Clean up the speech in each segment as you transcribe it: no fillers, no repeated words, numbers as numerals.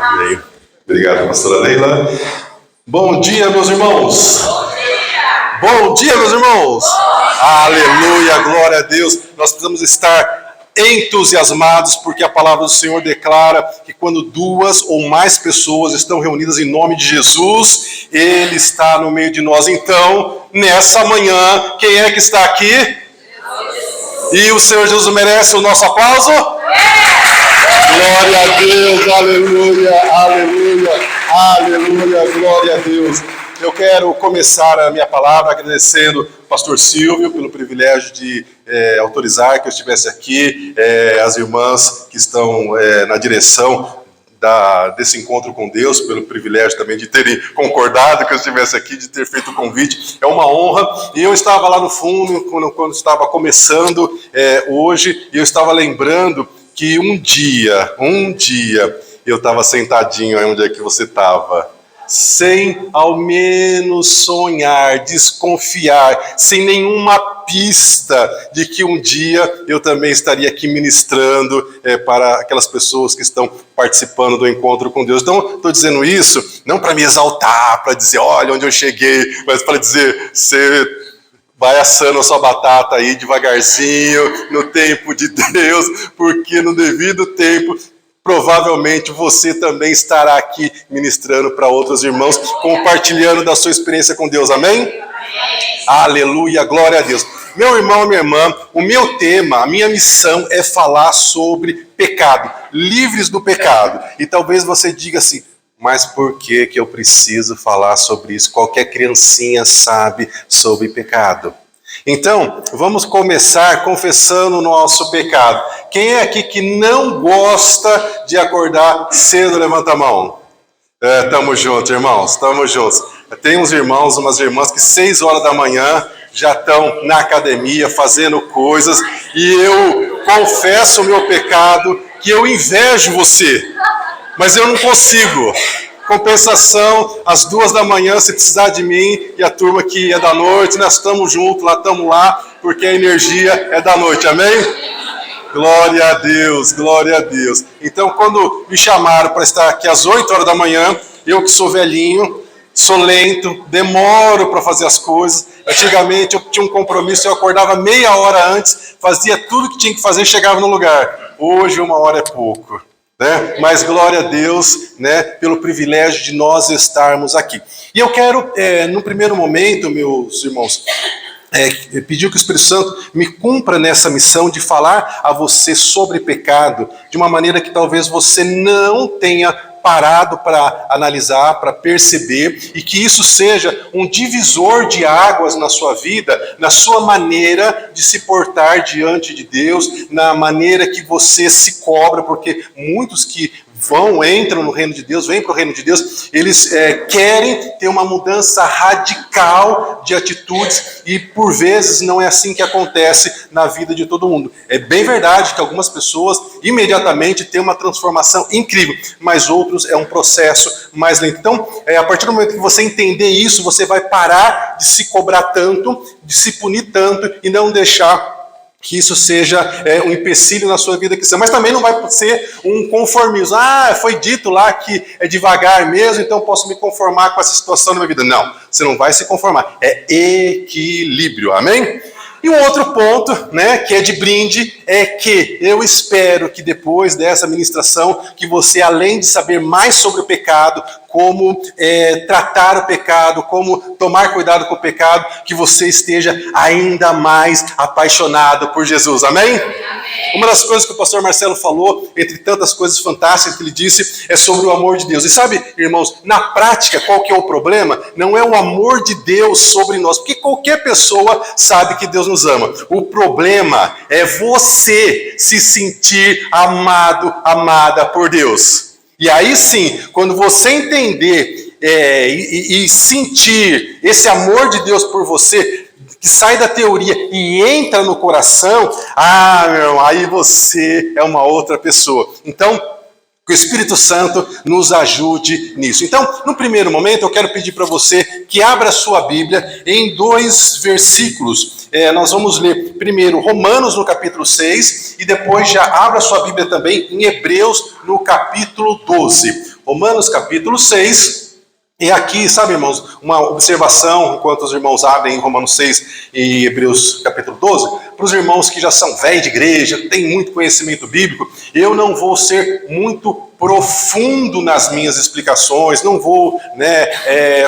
Amém. Obrigado, pastora Leila. Bom dia, meus irmãos. Bom dia, meus irmãos. Aleluia, glória a Deus. Nós precisamos estar entusiasmados, porque a palavra do Senhor declara que quando duas ou mais pessoas estão reunidas em nome de Jesus, Ele está no meio de nós. Então, nessa manhã, quem é que está aqui? E o Senhor Jesus merece o nosso aplauso? Glória a Deus, aleluia, aleluia, aleluia, glória a Deus. Eu quero começar a minha palavra agradecendo o pastor Silvio pelo privilégio de autorizar que eu estivesse aqui, as irmãs que estão na direção desse encontro com Deus, pelo privilégio também de terem concordado que eu estivesse aqui, de ter feito o convite. É uma honra. E eu estava lá no fundo, quando estava começando hoje, e eu estava lembrando que um dia, eu estava sentadinho aí onde é que você estava, sem ao menos sonhar, desconfiar, sem nenhuma pista de que um dia eu também estaria aqui ministrando para aquelas pessoas que estão participando do encontro com Deus. Então, estou dizendo isso não para me exaltar, para dizer, olha onde eu cheguei, mas para dizer, você vai assando a sua batata aí devagarzinho, no tempo de Deus, porque no devido tempo, provavelmente você também estará aqui ministrando para outros irmãos, compartilhando da sua experiência com Deus, amém? Aleluia, glória a Deus. Meu irmão, minha irmã, o meu tema, a minha missão é falar sobre pecado, livres do pecado. E talvez você diga assim, mas por que eu preciso falar sobre isso? Qualquer criancinha sabe sobre pecado. Então, vamos começar confessando o nosso pecado. Quem é aqui que não gosta de acordar cedo? Levanta a mão. Tamo juntos, irmãos, tamo juntos. Tem uns irmãos, umas irmãs que 6 horas da manhã já estão na academia fazendo coisas, e eu confesso o meu pecado, que eu invejo você, mas eu não consigo. Compensação, às 2 da manhã, se precisar de mim, e a turma que é da noite, nós estamos juntos, estamos lá, porque a energia é da noite, amém? Glória a Deus, glória a Deus. Então, quando me chamaram para estar aqui às 8 horas da manhã, eu que sou velhinho, sou lento, demoro para fazer as coisas. Antigamente eu tinha um compromisso, eu acordava meia hora antes, fazia tudo que tinha que fazer e chegava no lugar. Hoje 1 hora é pouco. Né? Mas glória a Deus, né, pelo privilégio de nós estarmos aqui. E eu quero, no primeiro momento, meus irmãos, pedir que o Espírito Santo me cumpra nessa missão de falar a você sobre pecado, de uma maneira que talvez você não tenha parado para analisar, para perceber, e que isso seja um divisor de águas na sua vida, na sua maneira de se portar diante de Deus, na maneira que você se cobra, porque muitos que entram no reino de Deus, vêm para o reino de Deus, eles querem ter uma mudança radical de atitudes, e por vezes não é assim que acontece na vida de todo mundo. É bem verdade que algumas pessoas imediatamente têm uma transformação incrível, mas outros é um processo mais lento. Então, a partir do momento que você entender isso, você vai parar de se cobrar tanto, de se punir tanto, e não deixar que isso seja um empecilho na sua vida cristã. Mas também não vai ser um conformismo. Foi dito lá que é devagar mesmo, então posso me conformar com essa situação na minha vida. Não, você não vai se conformar. É equilíbrio, amém? E um outro ponto, né, que é de brinde, é que eu espero que depois dessa ministração, que você, além de saber mais sobre o pecado, como tratar o pecado, como tomar cuidado com o pecado, que você esteja ainda mais apaixonado por Jesus, amém? Amém. Uma das coisas que o pastor Marcelo falou, entre tantas coisas fantásticas que ele disse, é sobre o amor de Deus. E sabe, irmãos, na prática, qual que é o problema? Não é o amor de Deus sobre nós, porque qualquer pessoa sabe que Deus nos ama. O problema é você se sentir amado, amada por Deus. E aí sim, quando você entender e sentir esse amor de Deus por você, que sai da teoria e entra no coração, meu irmão, aí você é uma outra pessoa. Então, que o Espírito Santo nos ajude nisso. Então, no primeiro momento, eu quero pedir para você que abra a sua Bíblia em 2 versículos. Nós vamos ler primeiro Romanos no capítulo 6 e depois já abra a sua Bíblia também em Hebreus no capítulo 12. Romanos capítulo 6. E aqui, sabe, irmãos, uma observação, enquanto os irmãos abrem Romanos 6 e Hebreus capítulo 12, para os irmãos que já são velhos de igreja, têm muito conhecimento bíblico, eu não vou ser muito profundo nas minhas explicações, não vou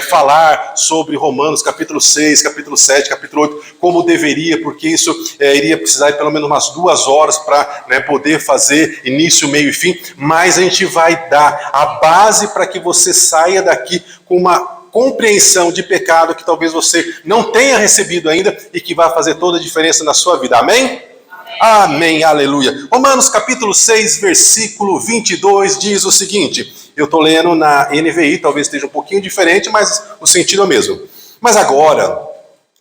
falar sobre Romanos capítulo 6, capítulo 7, capítulo 8, como deveria, porque isso iria precisar de pelo menos umas 2 horas para poder fazer início, meio e fim, mas a gente vai dar a base para que você saia daqui com uma compreensão de pecado que talvez você não tenha recebido ainda e que vai fazer toda a diferença na sua vida. Amém? Amém, aleluia. Romanos capítulo 6, versículo 22 diz o seguinte, eu estou lendo na NVI, talvez esteja um pouquinho diferente, mas o sentido é o mesmo. Mas agora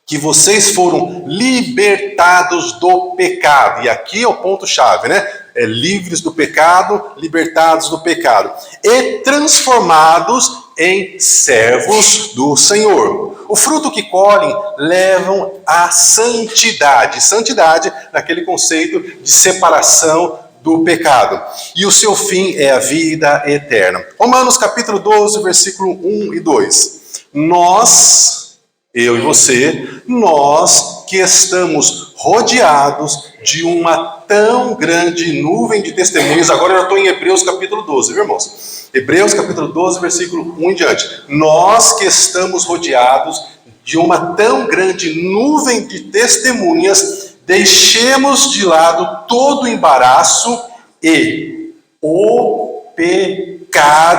que vocês foram libertados do pecado, e aqui é o ponto-chave, livres do pecado, libertados do pecado, e transformados em servos do Senhor. O fruto que colhem levam à santidade. Santidade naquele conceito de separação do pecado. E o seu fim é a vida eterna. Romanos capítulo 12, versículo 1 e 2. Nós, eu e você, nós que estamos rodeados de uma tão grande nuvem de testemunhas. Agora eu estou em Hebreus capítulo 12, viu, irmãos? Hebreus capítulo 12, versículo 1 em diante. Nós que estamos rodeados de uma tão grande nuvem de testemunhas, deixemos de lado todo o embaraço e o pecado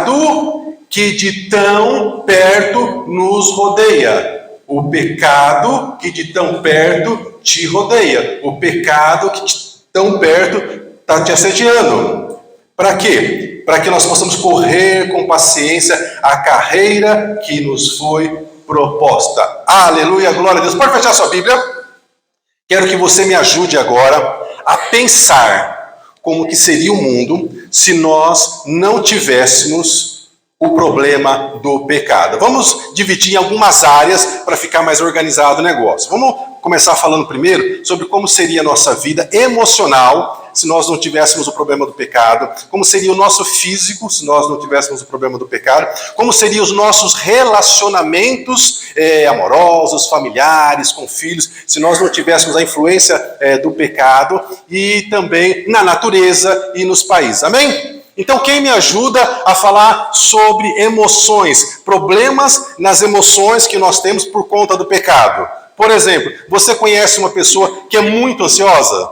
que de tão perto nos rodeia. O pecado que de tão perto te rodeia. O pecado que de tão perto está te assediando. Para quê? Para que nós possamos correr com paciência a carreira que nos foi proposta. Aleluia, glória a Deus. Pode fechar sua Bíblia? Quero que você me ajude agora a pensar como que seria o mundo se nós não tivéssemos o problema do pecado. Vamos dividir em algumas áreas para ficar mais organizado o negócio. Vamos começar falando primeiro sobre como seria a nossa vida emocional se nós não tivéssemos o problema do pecado, como seria o nosso físico se nós não tivéssemos o problema do pecado, como seriam os nossos relacionamentos amorosos, familiares, com filhos, se nós não tivéssemos a influência do pecado, e também na natureza e nos países. Amém? Então, quem me ajuda a falar sobre emoções, problemas nas emoções que nós temos por conta do pecado? Por exemplo, você conhece uma pessoa que é muito ansiosa?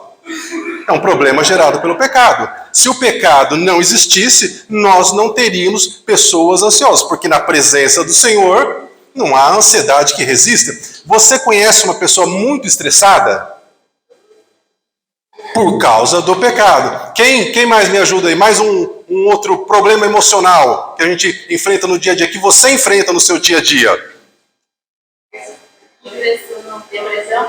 É um problema gerado pelo pecado. Se o pecado não existisse, nós não teríamos pessoas ansiosas, porque na presença do Senhor não há ansiedade que resista. Você conhece uma pessoa muito estressada? Por causa do pecado. Quem mais me ajuda aí? Mais um outro problema emocional que a gente enfrenta no dia a dia, que você enfrenta no seu dia a dia.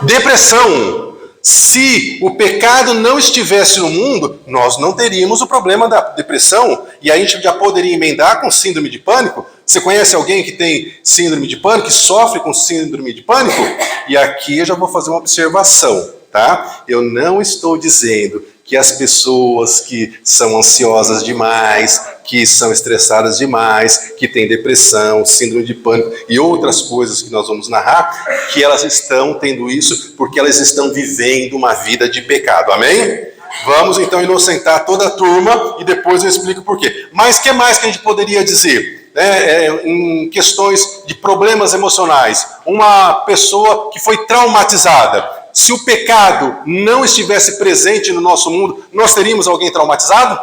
Depressão. Se o pecado não estivesse no mundo, nós não teríamos o problema da depressão, e a gente já poderia emendar com síndrome de pânico. Você conhece alguém que tem síndrome de pânico, que sofre com síndrome de pânico? E aqui eu já vou fazer uma observação, tá? Eu não estou dizendo que as pessoas que são ansiosas demais, que são estressadas demais, que têm depressão, síndrome de pânico e outras coisas que nós vamos narrar, que elas estão tendo isso porque elas estão vivendo uma vida de pecado. Amém? Vamos então inocentar toda a turma e depois eu explico por quê. Mas o que mais que a gente poderia dizer? Em questões de problemas emocionais, uma pessoa que foi traumatizada. Se o pecado não estivesse presente no nosso mundo, nós teríamos alguém traumatizado?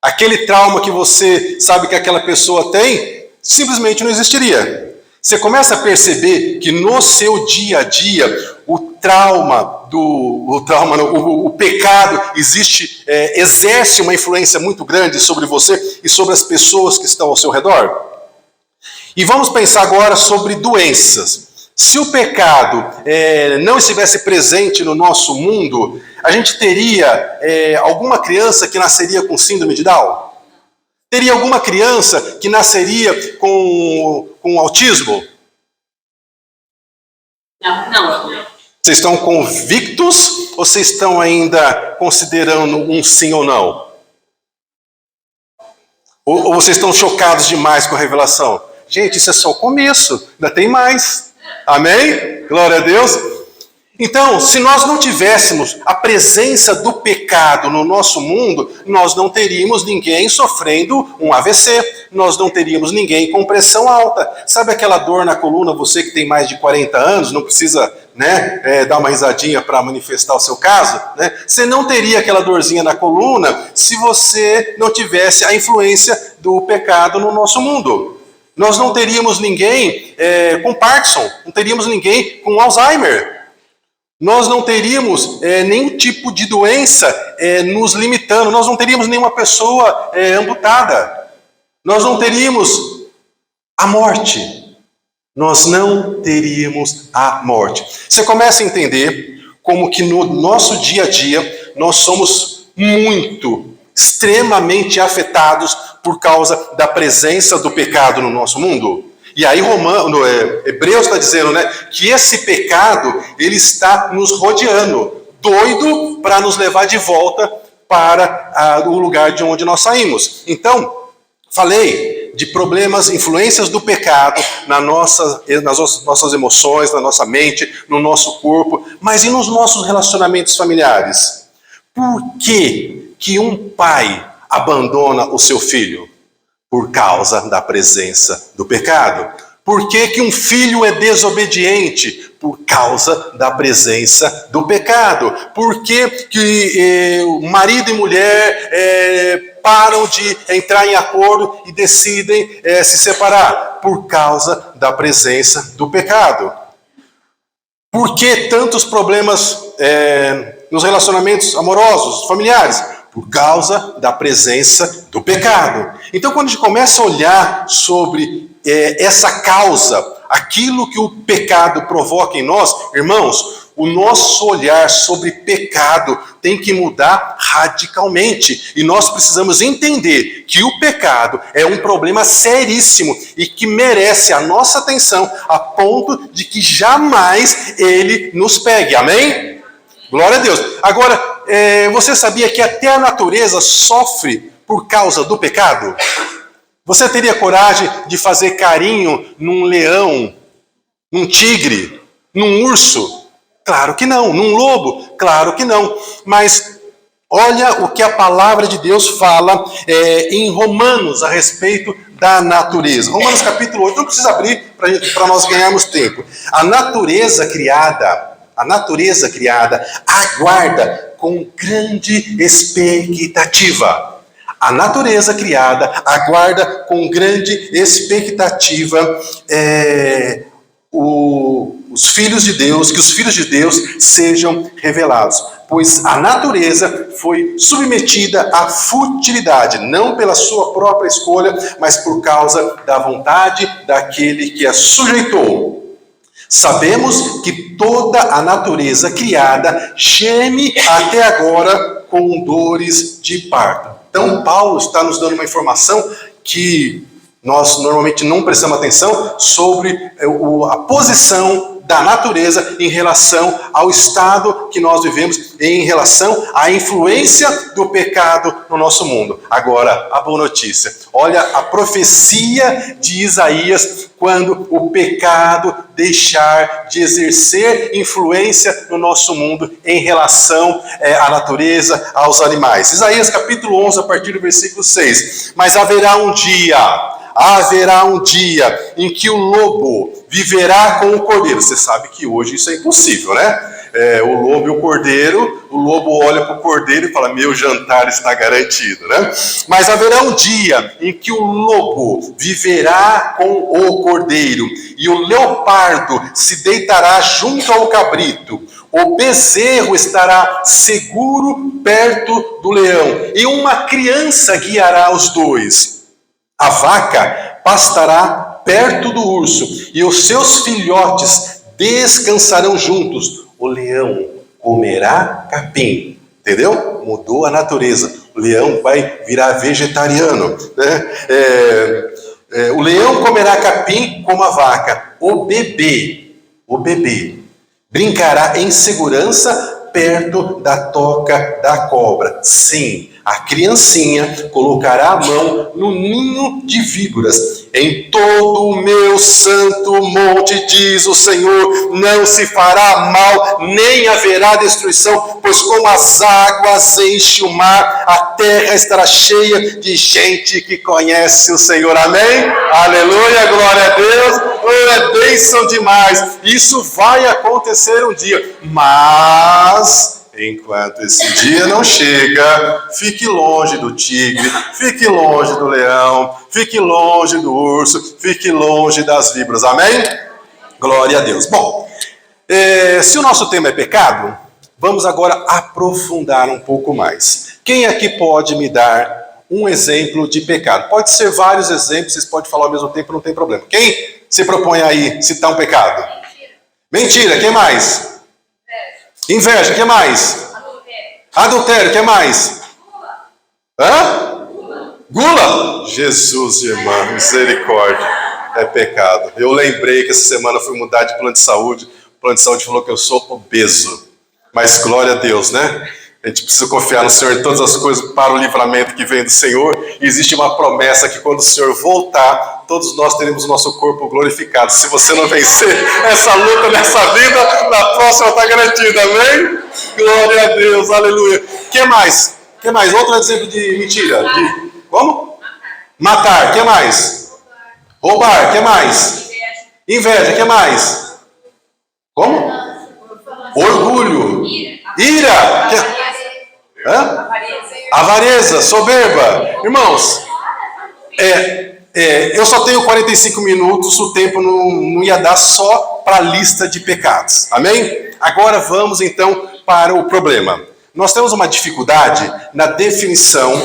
Aquele trauma que você sabe que aquela pessoa tem, simplesmente não existiria. Você começa a perceber que no seu dia a dia, o pecado exerce uma influência muito grande sobre você e sobre as pessoas que estão ao seu redor. E vamos pensar agora sobre doenças. Se o pecado não estivesse presente no nosso mundo, a gente teria alguma criança que nasceria com síndrome de Down? Teria alguma criança que nasceria com autismo? Não. Vocês estão convictos ou vocês estão ainda considerando um sim ou não? Ou vocês estão chocados demais com a revelação? Gente, isso é só o começo, ainda tem mais. Amém? Glória a Deus. Então, se nós não tivéssemos a presença do pecado no nosso mundo, nós não teríamos ninguém sofrendo um AVC, nós não teríamos ninguém com pressão alta. Sabe aquela dor na coluna, você que tem mais de 40 anos, não precisa dar uma risadinha para manifestar o seu caso? Você não teria aquela dorzinha na coluna se você não tivesse a influência do pecado no nosso mundo. Nós não teríamos ninguém com Parkinson, não teríamos ninguém com Alzheimer. Nós não teríamos nenhum tipo de doença nos limitando, nós não teríamos nenhuma pessoa amputada, nós não teríamos a morte, nós não teríamos a morte. Você começa a entender como que no nosso dia a dia nós somos extremamente afetados por causa da presença do pecado no nosso mundo? E aí Hebreus está dizendo, que esse pecado, ele está nos rodeando, doido para nos levar de volta para o lugar de onde nós saímos. Então, falei de problemas, influências do pecado nas nossas emoções, na nossa mente, no nosso corpo, mas e nos nossos relacionamentos familiares? Por que um pai abandona o seu filho? Por causa da presença do pecado. Por que um filho é desobediente? Por causa da presença do pecado. Por que marido e mulher param de entrar em acordo e decidem se separar? Por causa da presença do pecado. Por que tantos problemas nos relacionamentos amorosos, familiares? Por causa da presença do pecado. Então, quando a gente começa a olhar sobre essa causa, aquilo que o pecado provoca em nós, irmãos, o nosso olhar sobre pecado tem que mudar radicalmente. E nós precisamos entender que o pecado é um problema seríssimo e que merece a nossa atenção a ponto de que jamais ele nos pegue. Amém? Glória a Deus. Agora, você sabia que até a natureza sofre por causa do pecado? Você teria coragem de fazer carinho num leão, num tigre, num urso? Claro que não. Num lobo? Claro que não. Mas olha o que a palavra de Deus fala em Romanos a respeito da natureza. Romanos capítulo 8, não precisa abrir para nós ganharmos tempo. A natureza criada aguarda com grande expectativa. A natureza criada aguarda com grande expectativa os filhos de Deus, que os filhos de Deus sejam revelados. Pois a natureza foi submetida à futilidade, não pela sua própria escolha, mas por causa da vontade daquele que a sujeitou. Sabemos que toda a natureza criada geme até agora com dores de parto. Então, Paulo está nos dando uma informação que nós normalmente não prestamos atenção sobre a posição da natureza em relação ao estado que nós vivemos, em relação à influência do pecado no nosso mundo. Agora, a boa notícia. Olha a profecia de Isaías quando o pecado deixar de exercer influência no nosso mundo em relação à natureza, aos animais. Isaías capítulo 11, a partir do versículo 6. Mas haverá um dia em que o lobo viverá com o cordeiro. Você sabe que hoje isso é impossível, né? O lobo e o cordeiro, o lobo olha para o cordeiro e fala, meu jantar está garantido, né? Mas haverá um dia em que o lobo viverá com o cordeiro, e o leopardo se deitará junto ao cabrito, o bezerro estará seguro perto do leão, e uma criança guiará os dois. A vaca pastará perto do urso, e os seus filhotes descansarão juntos. O leão comerá capim. Entendeu? Mudou a natureza. O leão vai virar vegetariano, né? O leão comerá capim como a vaca. O bebê brincará em segurança perto da toca da cobra. Sim, a criancinha colocará a mão no ninho de víboras. Em todo o meu santo monte, diz o Senhor, não se fará mal, nem haverá destruição, pois como as águas enchem o mar, a terra estará cheia de gente que conhece o Senhor. Amém? Aleluia, glória a Deus. É bênção demais. Isso vai acontecer um dia, mas enquanto esse dia não chega, fique longe do tigre, fique longe do leão, fique longe do urso, fique longe das víboras. Amém? Glória a Deus. Bom, se o nosso tema é pecado, vamos agora aprofundar um pouco mais. Quem aqui pode me dar um exemplo de pecado? Pode ser vários exemplos, vocês podem falar ao mesmo tempo, não tem problema. Quem se propõe aí citar um pecado? Mentira, quem mais? Inveja, o que mais? Adultério, o que mais? Hã? Gula? Jesus, irmã, misericórdia. É pecado. Eu lembrei que essa semana eu fui mudar de plano de saúde. O plano de saúde falou que eu sou obeso. Mas glória a Deus, né? A gente precisa confiar no Senhor em todas as coisas para o livramento que vem do Senhor. E existe uma promessa que quando o Senhor voltar, todos nós teremos o nosso corpo glorificado. Se você não vencer essa luta nessa vida, na próxima está garantida, amém? Glória a Deus, aleluia. O que mais? Que mais? Outro exemplo de mentira. Como? Matar. O que mais? Roubar. O que mais? Inveja. O que mais? Como? Orgulho. Ira. Hã? Avareza. Soberba. Irmãos, eu só tenho 45 minutos, o tempo não ia dar só para a lista de pecados. Amém? Agora vamos então para o problema. Nós temos uma dificuldade na definição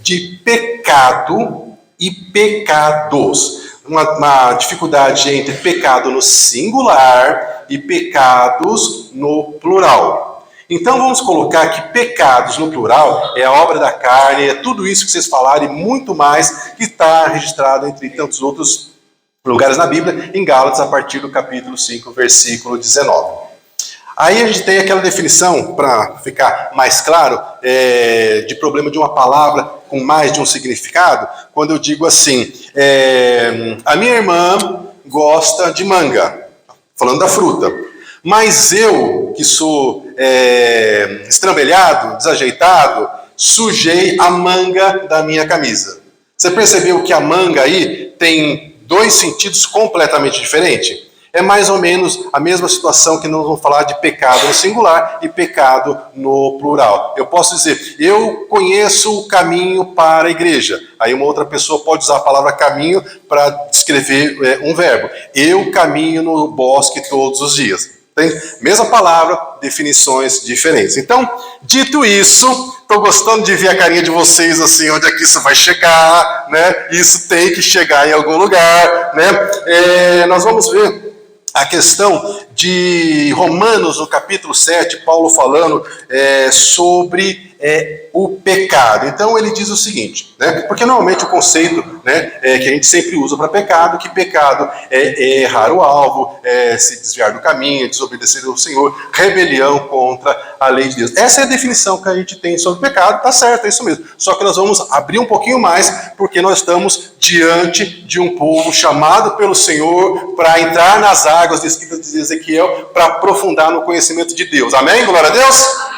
de pecado e pecados. Uma dificuldade entre pecado no singular e pecados no plural. Então vamos colocar que pecados no plural é a obra da carne, é tudo isso que vocês falaram e muito mais que está registrado entre tantos outros lugares na Bíblia, em Gálatas, a partir do capítulo 5, versículo 19. Aí a gente tem aquela definição, para ficar mais claro, de problema de uma palavra com mais de um significado, quando eu digo assim, a minha irmã gosta de manga, falando da fruta, mas eu, que sou estrambelhado, desajeitado, sujei a manga da minha camisa. Você percebeu que a manga aí tem dois sentidos completamente diferentes? É mais ou menos a mesma situação que nós vamos falar de pecado no singular e pecado no plural. Eu posso dizer, eu conheço o caminho para a igreja. Aí uma outra pessoa pode usar a palavra caminho para descrever um verbo. Eu caminho no bosque todos os dias. Tem mesma palavra, definições diferentes. Então, dito isso, estou gostando de ver a carinha de vocês assim, onde é que isso vai chegar, né? Isso tem que chegar em algum lugar, né? Nós vamos ver a questão de Romanos, no capítulo 7, Paulo falando sobre o pecado. Então ele diz o seguinte, né? Porque normalmente o conceito, né, que a gente sempre usa para pecado, que pecado é errar o alvo, se desviar do caminho, desobedecer ao Senhor, rebelião contra a lei de Deus. Essa é a definição que a gente tem sobre pecado, tá certo, é isso mesmo. Só que nós vamos abrir um pouquinho mais, porque nós estamos diante de um povo chamado pelo Senhor para entrar nas águas descritas de Ezequiel, para aprofundar no conhecimento de Deus. Amém? Glória a Deus?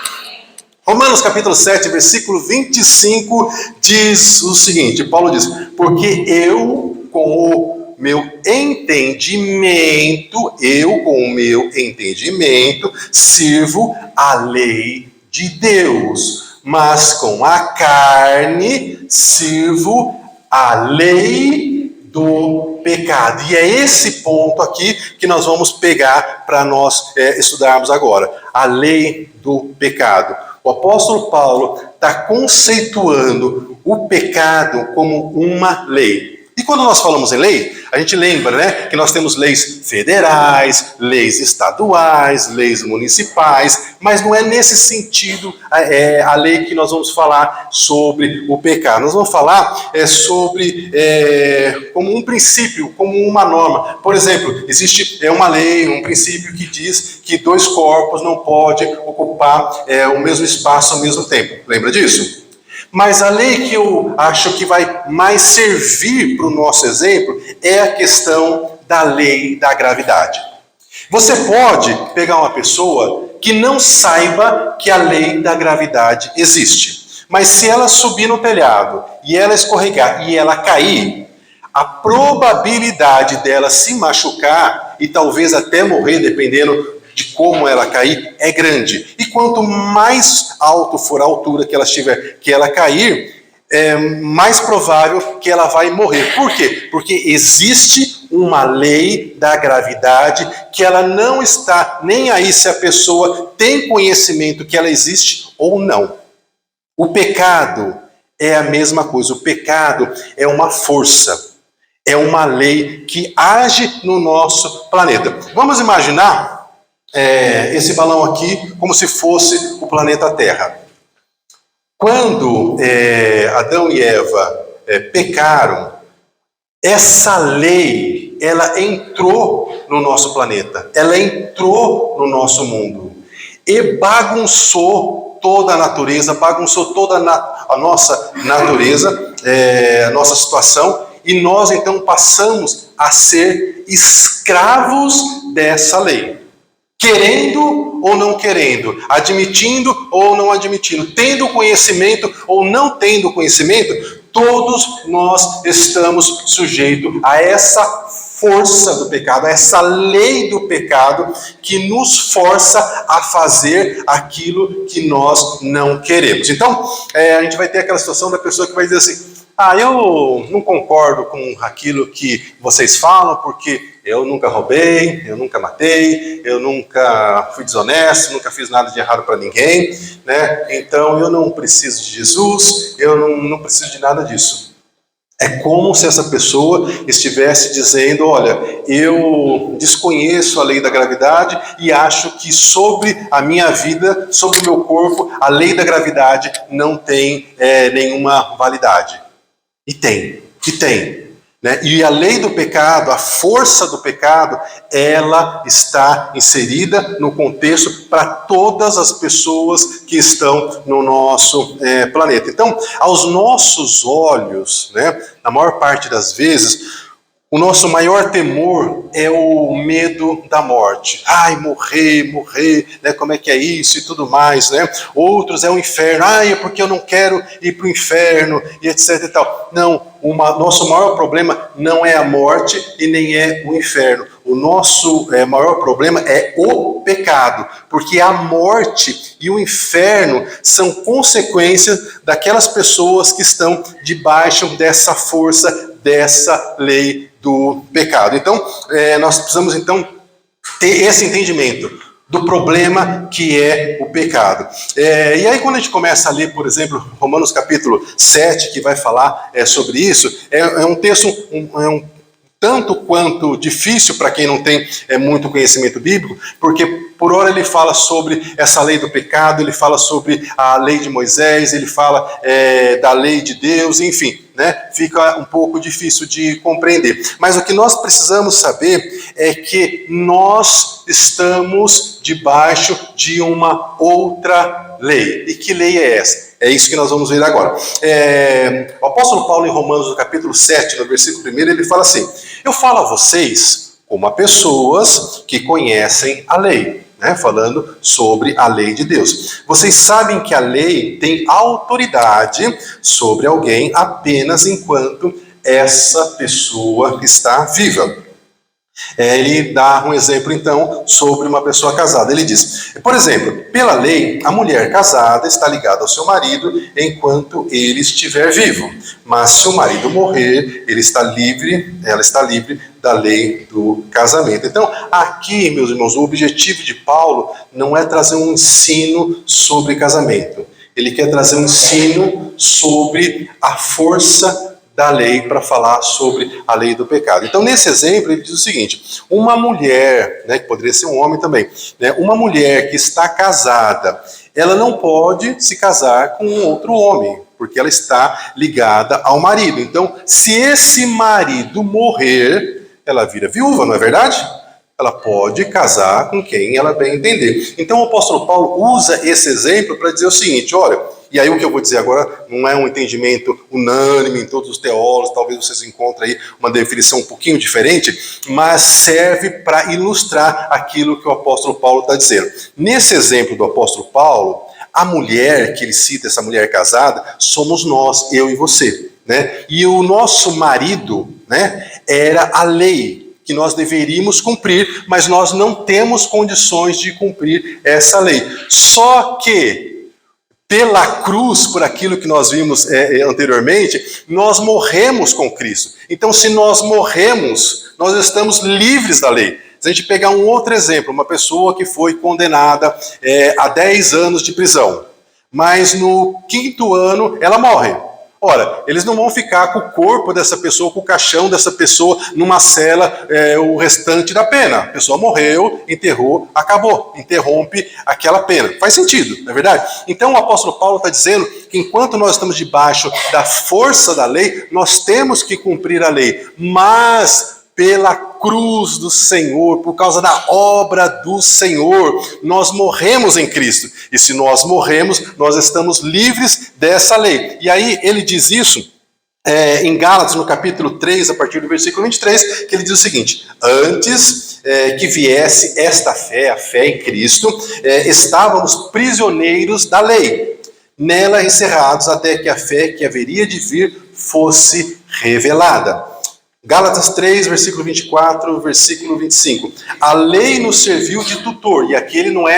Romanos capítulo 7, versículo 25, diz o seguinte, Paulo diz, porque eu com o meu entendimento, sirvo a lei de Deus, mas com a carne sirvo a lei do pecado. E é esse ponto aqui que nós vamos pegar para nós estudarmos agora, a lei do pecado. O apóstolo Paulo está conceituando o pecado como uma lei. E quando nós falamos em lei, a gente lembra, né, que nós temos leis federais, leis estaduais, leis municipais, mas não é nesse sentido a lei que nós vamos falar sobre o pecado. Nós vamos falar sobre como um princípio, como uma norma. Por exemplo, existe uma lei, um princípio que diz que dois corpos não podem ocupar o mesmo espaço ao mesmo tempo. Lembra disso? Mas a lei que eu acho que vai mais servir para o nosso exemplo é a questão da lei da gravidade. Você pode pegar uma pessoa que não saiba que a lei da gravidade existe, mas se ela subir no telhado e ela escorregar e ela cair, a probabilidade dela se machucar e talvez até morrer, dependendo de como ela cair, é grande. E quanto mais alto for a altura que ela estiver, que ela cair, é mais provável que ela vai morrer. Por quê? Porque existe uma lei da gravidade que ela não está nem aí se a pessoa tem conhecimento que ela existe ou não. O pecado é a mesma coisa. O pecado é uma força, é uma lei que age no nosso planeta. Vamos imaginar esse balão aqui como se fosse o planeta Terra. Quando Adão e Eva pecaram, essa lei, ela entrou no nosso planeta, ela entrou no nosso mundo e bagunçou toda a natureza, bagunçou toda a nossa natureza, a nossa situação, e nós então passamos a ser escravos dessa lei. Querendo ou não querendo, admitindo ou não admitindo, tendo conhecimento ou não tendo conhecimento, todos nós estamos sujeitos a essa força do pecado, a essa lei do pecado que nos força a fazer aquilo que nós não queremos. Então, a gente vai ter aquela situação da pessoa que vai dizer assim: eu não concordo com aquilo que vocês falam, porque eu nunca roubei, eu nunca matei, eu nunca fui desonesto, nunca fiz nada de errado para ninguém, né? Então eu não preciso de Jesus, eu não preciso de nada disso. É como se essa pessoa estivesse dizendo: olha, eu desconheço a lei da gravidade e acho que sobre a minha vida, sobre o meu corpo, a lei da gravidade não tem nenhuma validade. E tem. Né? E a lei do pecado, a força do pecado, ela está inserida no contexto para todas as pessoas que estão no nosso planeta. Então, aos nossos olhos, né, na maior parte das vezes, o nosso maior temor é o medo da morte. Ai, morrer, né? Como é que é isso e tudo mais, né? Outros é o inferno. Ai, é porque eu não quero ir para o inferno e etc e tal. Não, nosso maior problema não é a morte e nem é o inferno. O nosso maior problema é o pecado, porque a morte e o inferno são consequências daquelas pessoas que estão debaixo dessa força, dessa lei do pecado. Então, nós precisamos então ter esse entendimento do problema que é o pecado. E aí quando a gente começa a ler, por exemplo, Romanos capítulo 7, que vai falar sobre isso, é um texto um tanto quanto difícil para quem não tem muito conhecimento bíblico, porque por hora ele fala sobre essa lei do pecado, ele fala sobre a lei de Moisés, ele fala da lei de Deus, enfim, né? Fica um pouco difícil de compreender. Mas o que nós precisamos saber é que nós estamos debaixo de uma outra lei. E que lei é essa? É isso que nós vamos ver agora. O apóstolo Paulo, em Romanos, no capítulo 7, no versículo 1, ele fala assim: eu falo a vocês como a pessoas que conhecem a lei, né? Falando sobre a lei de Deus. Vocês sabem que a lei tem autoridade sobre alguém apenas enquanto essa pessoa está viva. Ele dá um exemplo, então, sobre uma pessoa casada. Ele diz, por exemplo, pela lei, a mulher casada está ligada ao seu marido enquanto ele estiver vivo. Mas se o marido morrer, ela está livre da lei do casamento. Então, aqui, meus irmãos, o objetivo de Paulo não é trazer um ensino sobre casamento. Ele quer trazer um ensino sobre a força da lei para falar sobre a lei do pecado. Então, nesse exemplo, ele diz o seguinte: uma mulher, né, que poderia ser um homem também, né, uma mulher que está casada, ela não pode se casar com outro homem, porque ela está ligada ao marido. Então, se esse marido morrer, ela vira viúva, não é verdade? Ela pode casar com quem ela bem entender. Então o apóstolo Paulo usa esse exemplo para dizer o seguinte, olha, e aí o que eu vou dizer agora não é um entendimento unânime em todos os teólogos, talvez vocês encontrem aí uma definição um pouquinho diferente, mas serve para ilustrar aquilo que o apóstolo Paulo está dizendo. Nesse exemplo do apóstolo Paulo, a mulher que ele cita, essa mulher casada, somos nós, eu e você, né? E o nosso marido, né, era a lei que nós deveríamos cumprir, mas nós não temos condições de cumprir essa lei. Só que, pela cruz, por aquilo que nós vimos anteriormente, nós morremos com Cristo. Então, se nós morremos, nós estamos livres da lei. Se a gente pegar um outro exemplo, uma pessoa que foi condenada a 10 anos de prisão, mas no 5º ano ela morre. Ora, eles não vão ficar com o corpo dessa pessoa, com o caixão dessa pessoa numa cela o restante da pena. A pessoa morreu, enterrou, acabou. Interrompe aquela pena. Faz sentido, não é verdade? Então o apóstolo Paulo está dizendo que enquanto nós estamos debaixo da força da lei, nós temos que cumprir a lei. Mas pela cruz do Senhor, por causa da obra do Senhor, nós morremos em Cristo. E se nós morremos, nós estamos livres dessa lei. E aí ele diz isso em Gálatas, no capítulo 3, a partir do versículo 23, que ele diz o seguinte: antes que viesse esta fé, a fé em Cristo, estávamos prisioneiros da lei, nela encerrados até que a fé que haveria de vir fosse revelada. Gálatas 3, versículo 24, versículo 25. A lei nos serviu de tutor. E aqui ele não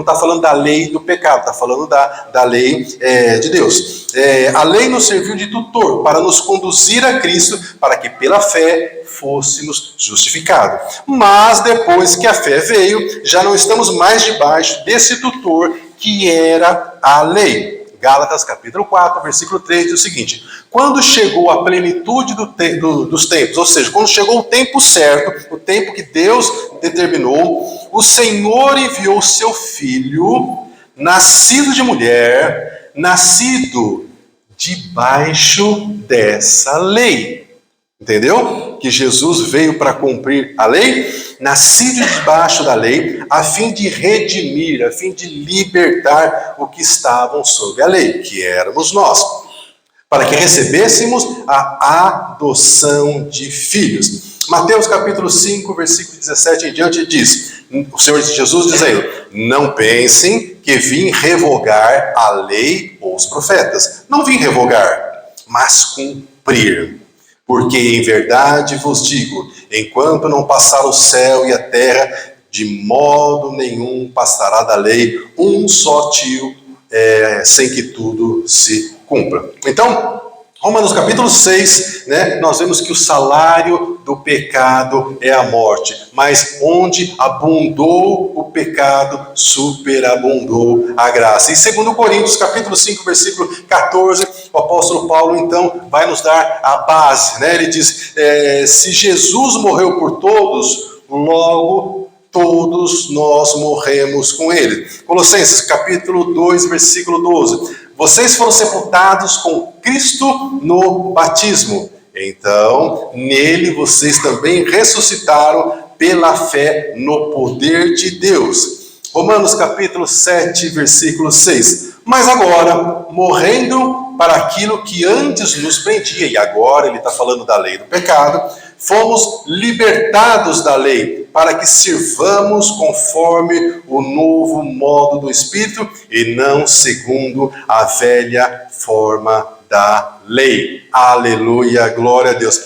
está falando da lei do pecado, está falando da lei de Deus. A lei nos serviu de tutor para nos conduzir a Cristo, para que pela fé fôssemos justificados. Mas depois que a fé veio, já não estamos mais debaixo desse tutor que era a lei. Gálatas capítulo 4, versículo 3 diz o seguinte: quando chegou a plenitude dos tempos, ou seja, quando chegou o tempo certo, o tempo que Deus determinou, o Senhor enviou seu Filho, nascido de mulher, nascido debaixo dessa lei. Entendeu? Que Jesus veio para cumprir a lei, nascido debaixo da lei, a fim de redimir, a fim de libertar o que estavam sob a lei, que éramos nós, para que recebêssemos a adoção de filhos. Mateus capítulo 5, versículo 17 em diante diz, o Senhor Jesus dizendo: não pensem que vim revogar a lei ou os profetas. Não vim revogar, mas cumprir. Porque em verdade vos digo, enquanto não passar o céu e a terra, de modo nenhum passará da lei um só tio, sem que tudo se cumpra. Então, Romanos capítulo 6, né, nós vemos que o salário do pecado é a morte, mas onde abundou o pecado, superabundou a graça. Em 2 Coríntios capítulo 5, versículo 14, o apóstolo Paulo então vai nos dar a base, né? Ele diz, se Jesus morreu por todos, logo todos nós morremos com ele. Colossenses capítulo 2, versículo 12. Vocês foram sepultados com Cristo no batismo. Então, nele vocês também ressuscitaram pela fé no poder de Deus. Romanos capítulo 7, versículo 6. Mas agora, morrendo para aquilo que antes nos prendia, e agora ele está falando da lei do pecado, fomos libertados da lei, para que sirvamos conforme o novo modo do Espírito, e não segundo a velha forma da lei. Aleluia, glória a Deus.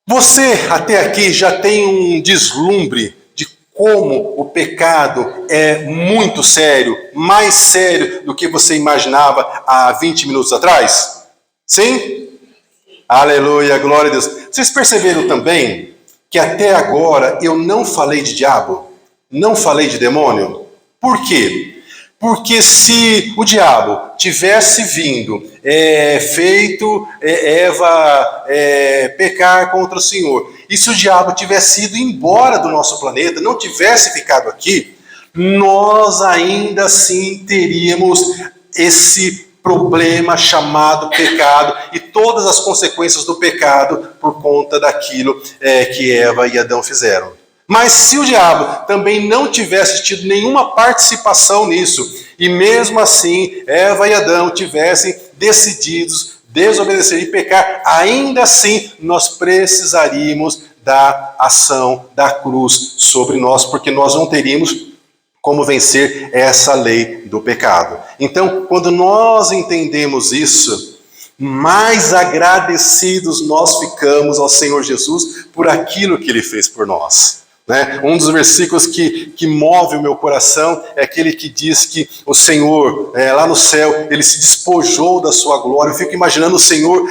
Você até aqui já tem um deslumbre de como o pecado é muito sério, mais sério do que você imaginava há 20 minutos atrás? Sim? Aleluia, glória a Deus. Vocês perceberam também que até agora eu não falei de diabo, não falei de demônio? Por quê? Porque se o diabo tivesse vindo, feito Eva pecar contra o Senhor, e se o diabo tivesse ido embora do nosso planeta, não tivesse ficado aqui, nós ainda assim teríamos esse problema chamado pecado e todas as consequências do pecado por conta daquilo que Eva e Adão fizeram. Mas se o diabo também não tivesse tido nenhuma participação nisso, e mesmo assim Eva e Adão tivessem decididos desobedecer e pecar, ainda assim nós precisaríamos da ação da cruz sobre nós, porque nós não teríamos como vencer essa lei do pecado. Então, quando nós entendemos isso, mais agradecidos nós ficamos ao Senhor Jesus por aquilo que Ele fez por nós. Um dos versículos que move o meu coração é aquele que diz que o Senhor, lá no céu, Ele se despojou da sua glória. Eu fico imaginando o Senhor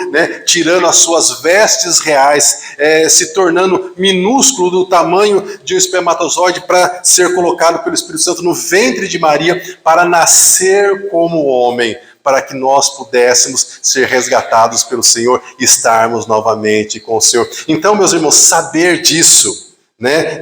tirando as suas vestes reais, se tornando minúsculo do tamanho de um espermatozoide para ser colocado pelo Espírito Santo no ventre de Maria para nascer como homem, para que nós pudéssemos ser resgatados pelo Senhor e estarmos novamente com o Senhor. Então, meus irmãos, saber disso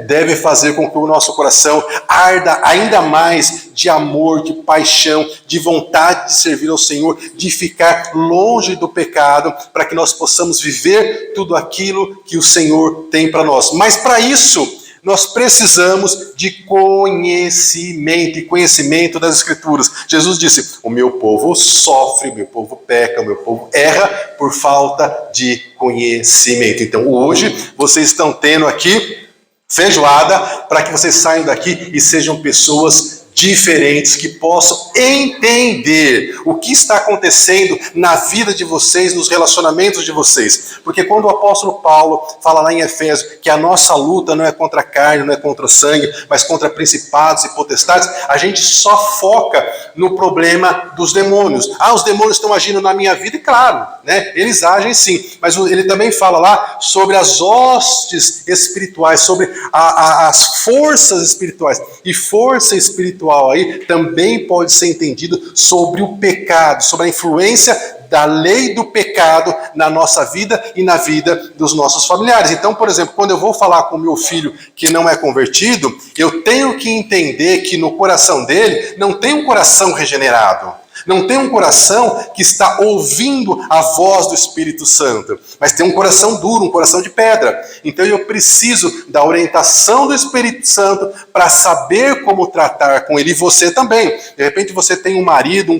deve fazer com que o nosso coração arda ainda mais de amor, de paixão, de vontade de servir ao Senhor, de ficar longe do pecado, para que nós possamos viver tudo aquilo que o Senhor tem para nós. Mas para isso, nós precisamos de conhecimento, e conhecimento das Escrituras. Jesus disse: o meu povo sofre, o meu povo peca, o meu povo erra por falta de conhecimento. Então hoje vocês estão tendo aqui feijoada para que vocês saiam daqui e sejam pessoas diferentes, que possam entender o que está acontecendo na vida de vocês, nos relacionamentos de vocês. Porque quando o apóstolo Paulo fala lá em Efésios que a nossa luta não é contra a carne, não é contra o sangue, mas contra principados e potestades, a gente só foca no problema dos demônios. Os demônios estão agindo na minha vida, e claro, eles agem sim, mas ele também fala lá sobre as hostes espirituais, sobre as forças espirituais. E força espiritual aí também pode ser entendido sobre o pecado, sobre a influência da lei do pecado na nossa vida e na vida dos nossos familiares. Então, por exemplo, quando eu vou falar com meu filho que não é convertido, eu tenho que entender que no coração dele não tem um coração regenerado. Não tem um coração que está ouvindo a voz do Espírito Santo, mas tem um coração duro, um coração de pedra. Então eu preciso da orientação do Espírito Santo para saber como tratar com ele. E você também. De repente você tem um marido,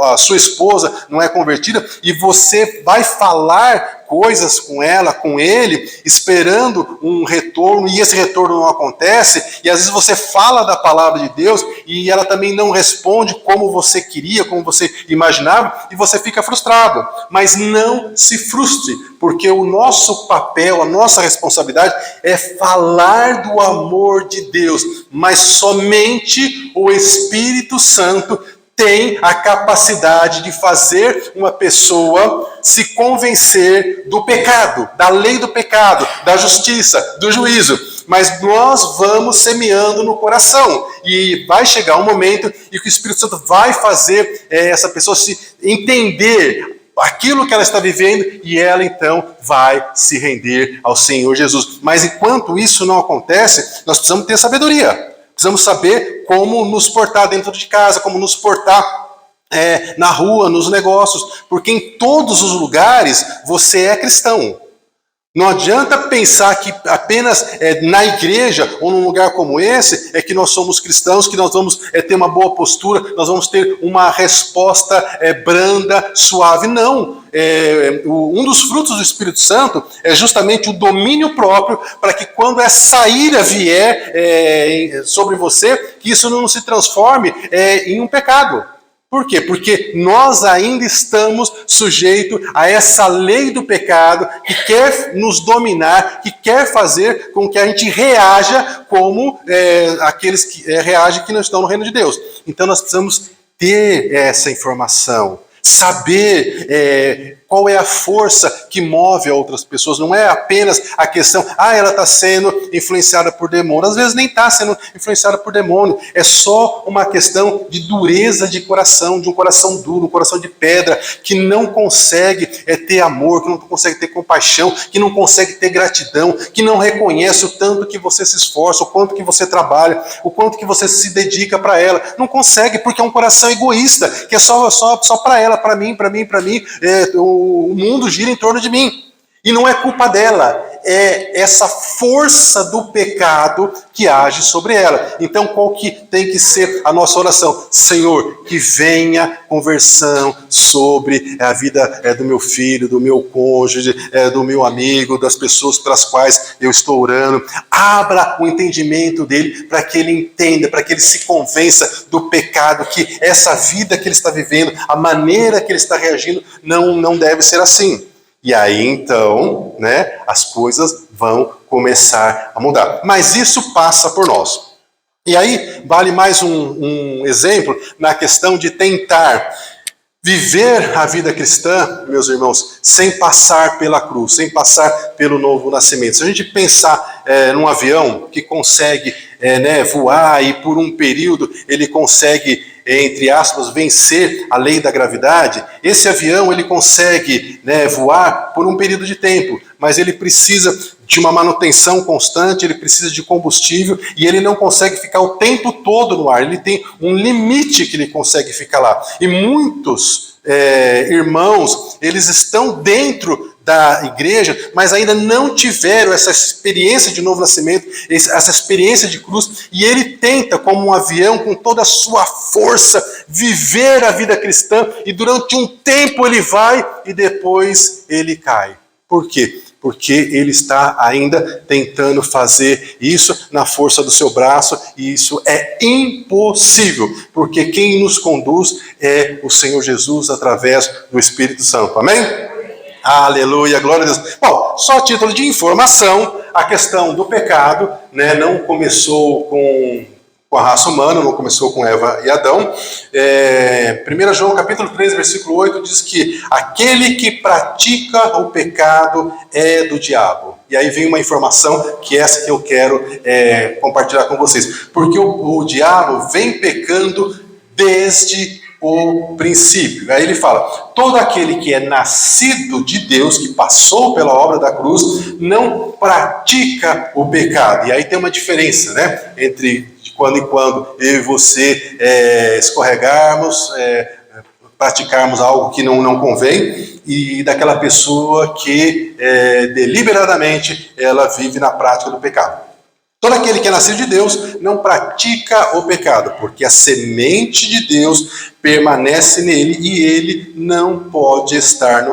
a sua esposa não é convertida, e você vai falar coisas com ela, com ele, esperando um retorno, e esse retorno não acontece, e às vezes você fala da palavra de Deus, e ela também não responde como você queria, como você imaginava, e você fica frustrado. Mas não se frustre, porque o nosso papel, a nossa responsabilidade é falar do amor de Deus, mas somente o Espírito Santo tem a capacidade de fazer uma pessoa se convencer do pecado, da lei do pecado, da justiça, do juízo. Mas nós vamos semeando no coração, e vai chegar um momento em que o Espírito Santo vai fazer essa pessoa se entender aquilo que ela está vivendo, e ela então vai se render ao Senhor Jesus. Mas enquanto isso não acontece, nós precisamos ter sabedoria. Precisamos saber como nos portar dentro de casa, como nos portar na rua, nos negócios, porque em todos os lugares você é cristão. Não adianta pensar que apenas na igreja ou num lugar como esse é que nós somos cristãos, que nós vamos ter uma boa postura, nós vamos ter uma resposta branda, suave. Não. Um dos frutos do Espírito Santo é justamente o domínio próprio, para que quando essa ira vier sobre você, que isso não se transforme em um pecado. Por quê? Porque nós ainda estamos sujeitos a essa lei do pecado que quer nos dominar, que quer fazer com que a gente reaja como aqueles que reagem que não estão no reino de Deus. Então nós precisamos ter essa informação, saber qual é a força que move a outras pessoas. Não é apenas a questão, ela está sendo influenciada por demônio. Às vezes nem está sendo influenciada por demônio. É só uma questão de dureza de coração, de um coração duro, um coração de pedra, que não consegue ter amor, que não consegue ter compaixão, que não consegue ter gratidão, que não reconhece o tanto que você se esforça, o quanto que você trabalha, o quanto que você se dedica para ela. Não consegue, porque é um coração egoísta, que é só para ela, para mim. O mundo gira em torno de mim. E não é culpa dela, é essa força do pecado que age sobre ela. Então, qual que tem que ser a nossa oração? Senhor, que venha conversão sobre a vida do meu filho, do meu cônjuge, do meu amigo, das pessoas pelas quais eu estou orando. Abra o entendimento dele para que ele entenda, para que ele se convença do pecado, que essa vida que ele está vivendo, a maneira que ele está reagindo, não deve ser assim. E aí, então, as coisas vão começar a mudar. Mas isso passa por nós. E aí, vale mais um exemplo na questão de tentar viver a vida cristã, meus irmãos, sem passar pela cruz, sem passar pelo novo nascimento. Se a gente pensar num avião que consegue voar e por um período ele consegue, entre aspas, vencer a lei da gravidade, esse avião ele consegue voar por um período de tempo, mas ele precisa de uma manutenção constante, ele precisa de combustível e ele não consegue ficar o tempo todo no ar, ele tem um limite que ele consegue ficar lá. E muitos irmãos, eles estão dentro da igreja, mas ainda não tiveram essa experiência de novo nascimento, essa experiência de cruz, e ele tenta, como um avião, com toda a sua força, viver a vida cristã, e durante um tempo ele vai, e depois ele cai. Por quê? Porque ele está ainda tentando fazer isso na força do seu braço, e isso é impossível, porque quem nos conduz é o Senhor Jesus através do Espírito Santo. Amém? Aleluia, glória a Deus. Bom, só a título de informação, a questão do pecado não começou com a raça humana, não começou com Eva e Adão. 1 João capítulo 3, versículo 8 diz que aquele que pratica o pecado é do diabo. E aí vem uma informação que essa que eu quero compartilhar com vocês. Porque o diabo vem pecando desde o princípio. Aí ele fala, todo aquele que é nascido de Deus, que passou pela obra da cruz, não pratica o pecado. E aí tem uma diferença, entre de quando em quando eu e você escorregarmos, praticarmos algo que não convém, e daquela pessoa que deliberadamente ela vive na prática do pecado. Todo aquele que é nascido de Deus não pratica o pecado, porque a semente de Deus permanece nele e ele não pode estar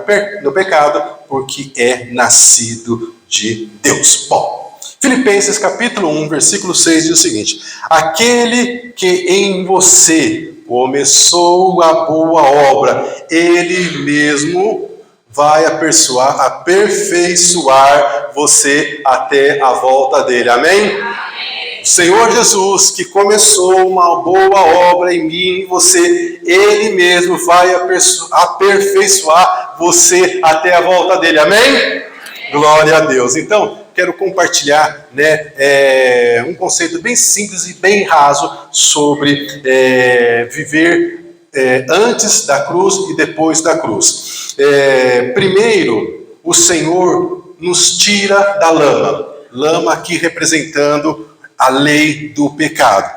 no pecado, porque é nascido de Deus. Bom, Filipenses capítulo 1, versículo 6 diz o seguinte: aquele que em você começou a boa obra, ele mesmo vai aperfeiçoar você até a volta dele. Amém? O Senhor Jesus, que começou uma boa obra em mim e em você, Ele mesmo vai aperfeiçoar você até a volta dele. Amém? Glória a Deus. Então, quero compartilhar um conceito bem simples e bem raso sobre viver antes da cruz e depois da cruz. Primeiro, o Senhor nos tira da lama aqui representando a lei do pecado.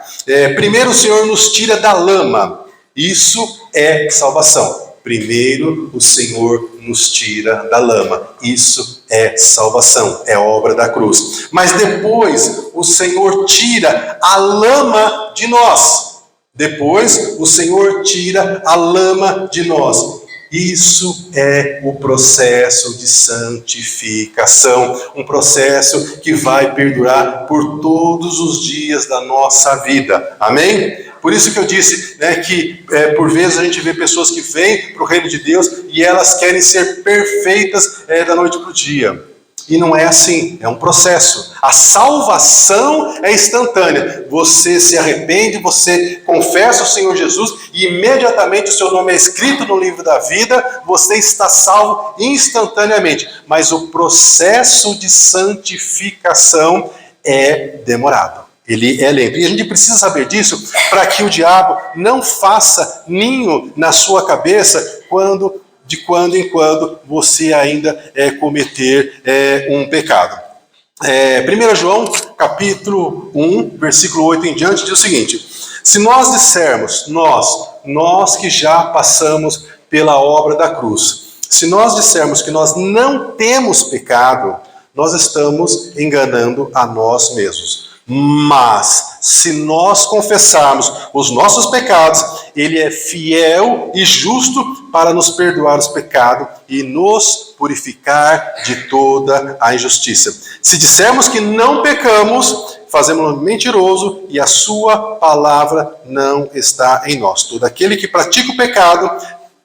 Primeiro o Senhor nos tira da lama, isso é salvação. Primeiro o Senhor nos tira da lama, isso é salvação, é obra da cruz. Mas depois o Senhor tira a lama de nós. Depois o Senhor tira a lama de nós. Isso é o processo de santificação, um processo que vai perdurar por todos os dias da nossa vida. Amém? Por isso que eu disse que por vezes a gente vê pessoas que vêm para o reino de Deus e elas querem ser perfeitas da noite para o dia. E não é assim, é um processo. A salvação é instantânea. Você se arrepende, você confessa o Senhor Jesus e imediatamente o seu nome é escrito no livro da vida, você está salvo instantaneamente. Mas o processo de santificação é demorado. Ele é lento. E a gente precisa saber disso para que o diabo não faça ninho na sua cabeça de quando em quando você ainda cometer um pecado. 1 João, capítulo 1, versículo 8 em diante, diz o seguinte: se nós dissermos, nós que já passamos pela obra da cruz, Se nós dissermos que nós não temos pecado, nós estamos enganando a nós mesmos. Mas, se nós confessarmos os nossos pecados, Ele é fiel e justo para nos perdoar os pecados e nos purificar de toda a injustiça. Se dissermos que não pecamos, fazemos-no mentiroso e a sua palavra não está em nós. Todo aquele que pratica o pecado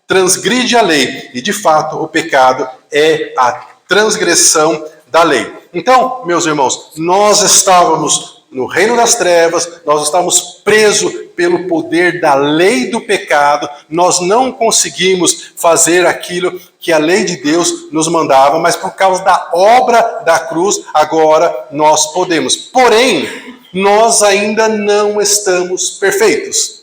transgride a lei, e de fato o pecado é a transgressão da lei. Então, meus irmãos, nós estávamos no reino das trevas, nós estávamos presos pelo poder da lei do pecado, nós não conseguimos fazer aquilo que a lei de Deus nos mandava, mas por causa da obra da cruz, agora nós podemos. Porém, nós ainda não estamos perfeitos.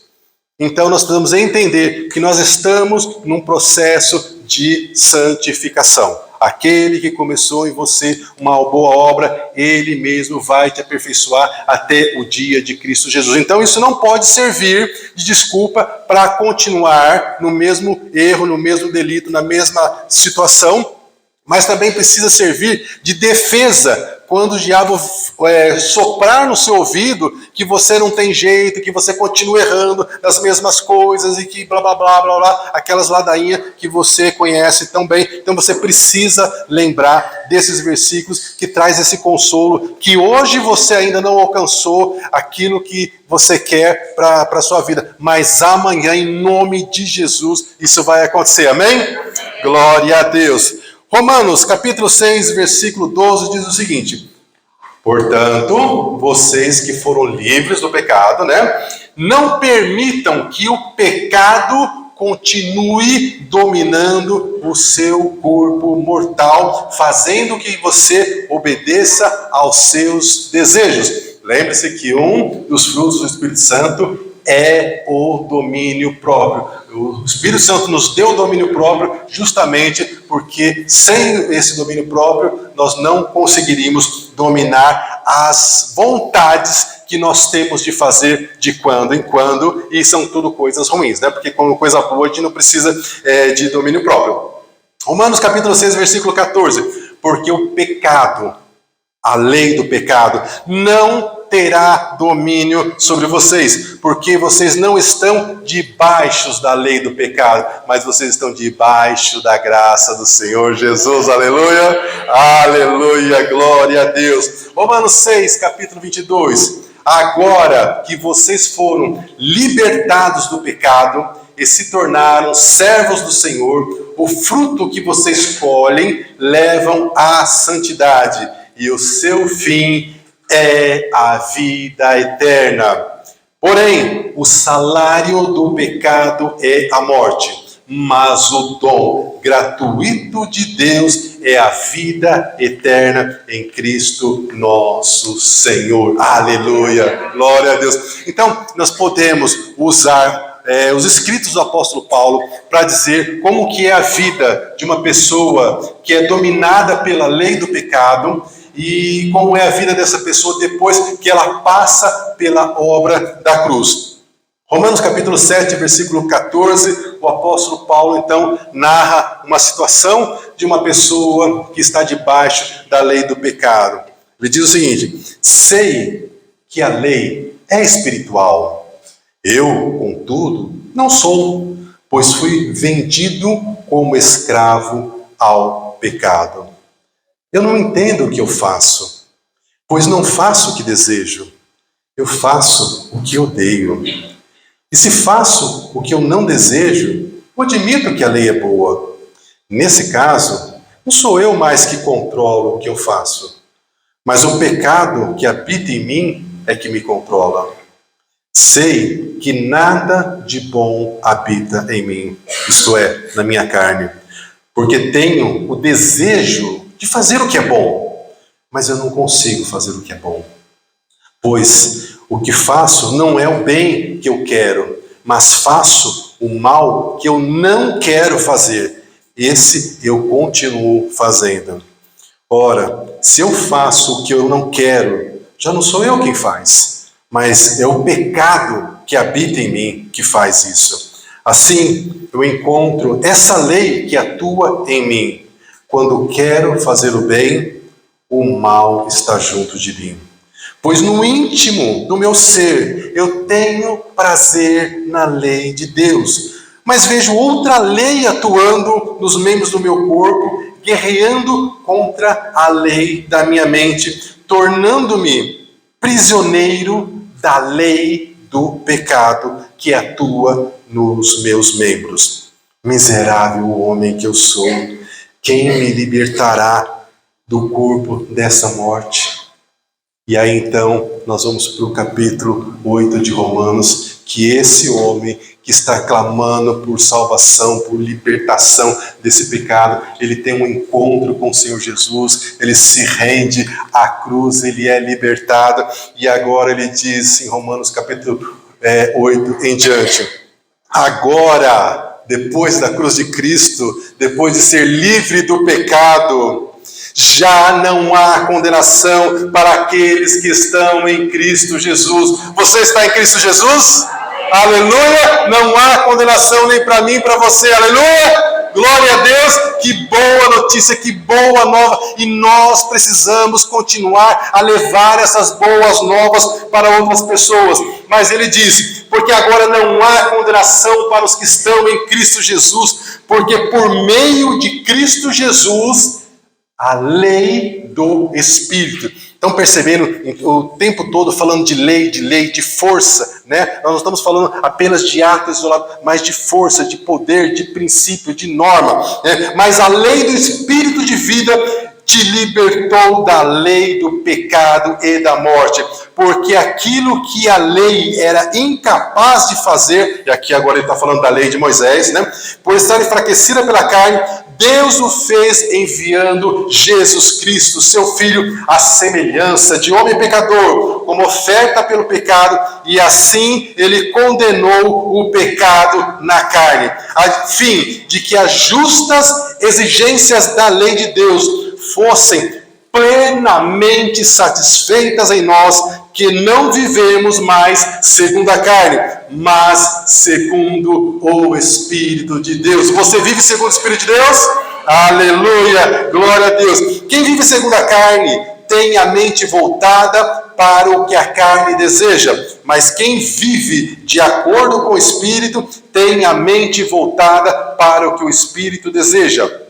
Então nós precisamos entender que nós estamos num processo de santificação. Aquele que começou em você uma boa obra, Ele mesmo vai te aperfeiçoar até o dia de Cristo Jesus. Então isso não pode servir de desculpa para continuar no mesmo erro, no mesmo delito, na mesma situação, mas também precisa servir de defesa quando o diabo soprar no seu ouvido que você não tem jeito, que você continua errando nas mesmas coisas e que blá blá blá blá blá, aquelas ladainhas que você conhece tão bem. Então você precisa lembrar desses versículos que traz esse consolo, que hoje você ainda não alcançou aquilo que você quer para a sua vida, mas amanhã, em nome de Jesus, isso vai acontecer, amém? Glória a Deus. Romanos, capítulo 6, versículo 12, diz o seguinte: portanto, vocês que foram livres do pecado, não permitam que o pecado continue dominando o seu corpo mortal, fazendo que você obedeça aos seus desejos. Lembre-se que um dos frutos do Espírito Santo é o domínio próprio. O Espírito Santo nos deu o domínio próprio justamente porque sem esse domínio próprio nós não conseguiríamos dominar as vontades que nós temos de fazer de quando em quando, e são tudo coisas ruins, porque como coisa boa a gente não precisa de domínio próprio. Romanos capítulo 6, versículo 14: porque o pecado, a lei do pecado, não terá domínio sobre vocês, porque vocês não estão debaixo da lei do pecado, mas vocês estão debaixo da graça do Senhor Jesus, aleluia, aleluia, glória a Deus. Romanos 6, capítulo 22, agora que vocês foram libertados do pecado e se tornaram servos do Senhor, o fruto que vocês colhem levam à santidade, e o seu fim é a vida eterna. Porém, o salário do pecado é a morte, mas o dom gratuito de Deus é a vida eterna em Cristo nosso Senhor. Aleluia, glória a Deus. Então, nós podemos usar os escritos do apóstolo Paulo para dizer como que é a vida de uma pessoa que é dominada pela lei do pecado, e como é a vida dessa pessoa depois que ela passa pela obra da cruz. Romanos capítulo 7, versículo 14, o apóstolo Paulo então narra uma situação de uma pessoa que está debaixo da lei do pecado. Ele diz o seguinte: sei que a lei é espiritual, eu, contudo, não sou, pois fui vendido como escravo ao pecado. Eu não entendo o que eu faço, pois não faço o que desejo, eu faço o que odeio. E se faço o que eu não desejo, eu admito que a lei é boa. Nesse caso, não sou eu mais que controlo o que eu faço, mas o pecado que habita em mim é que me controla. Sei que nada de bom habita em mim, isto é, na minha carne, porque tenho o desejo de fazer o que é bom, mas eu não consigo fazer o que é bom. Pois o que faço não é o bem que eu quero, mas faço o mal que eu não quero fazer. Esse eu continuo fazendo. Ora, se eu faço o que eu não quero, já não sou eu quem faz, mas é o pecado que habita em mim que faz isso. Assim, eu encontro essa lei que atua em mim. Quando quero fazer o bem, o mal está junto de mim. Pois no íntimo do meu ser eu tenho prazer na lei de Deus, mas vejo outra lei atuando nos membros do meu corpo, guerreando contra a lei da minha mente, tornando-me prisioneiro da lei do pecado que atua nos meus membros. Miserável homem que eu sou, quem me libertará do corpo dessa morte? E aí então nós vamos para o capítulo 8 de Romanos, que esse homem que está clamando por salvação, por libertação desse pecado, ele tem um encontro com o Senhor Jesus, ele se rende à cruz, ele é libertado, e agora ele diz em Romanos capítulo 8 em diante: agora, depois da cruz de Cristo, depois de ser livre do pecado, já não há condenação para aqueles que estão em Cristo Jesus. Você está em Cristo Jesus? Aleluia! Não há condenação nem para mim, nem para você. Aleluia! Glória a Deus! Que boa notícia, que boa nova. E nós precisamos continuar a levar essas boas novas para outras pessoas. Mas ele diz: porque agora não há condenação para os que estão em Cristo Jesus, porque por meio de Cristo Jesus, a lei do Espírito. Estão percebendo o tempo todo falando de lei, de força, né? Nós não estamos falando apenas de ato isolado, mas de força, de poder, de princípio, de norma, né? Mas a lei do Espírito de vida te libertou da lei do pecado e da morte, porque aquilo que a lei era incapaz de fazer, e aqui agora ele está falando da lei de Moisés, né? Por estar enfraquecida pela carne, Deus o fez enviando Jesus Cristo, seu Filho, à semelhança de homem pecador, como oferta pelo pecado, e assim ele condenou o pecado na carne, a fim de que as justas exigências da lei de Deus fossem plenamente satisfeitas em nós, que não vivemos mais segundo a carne, mas segundo o Espírito de Deus. Você vive segundo o Espírito de Deus? Aleluia! Glória a Deus! Quem vive segundo a carne tem a mente voltada para o que a carne deseja, mas quem vive de acordo com o Espírito tem a mente voltada para o que o Espírito deseja.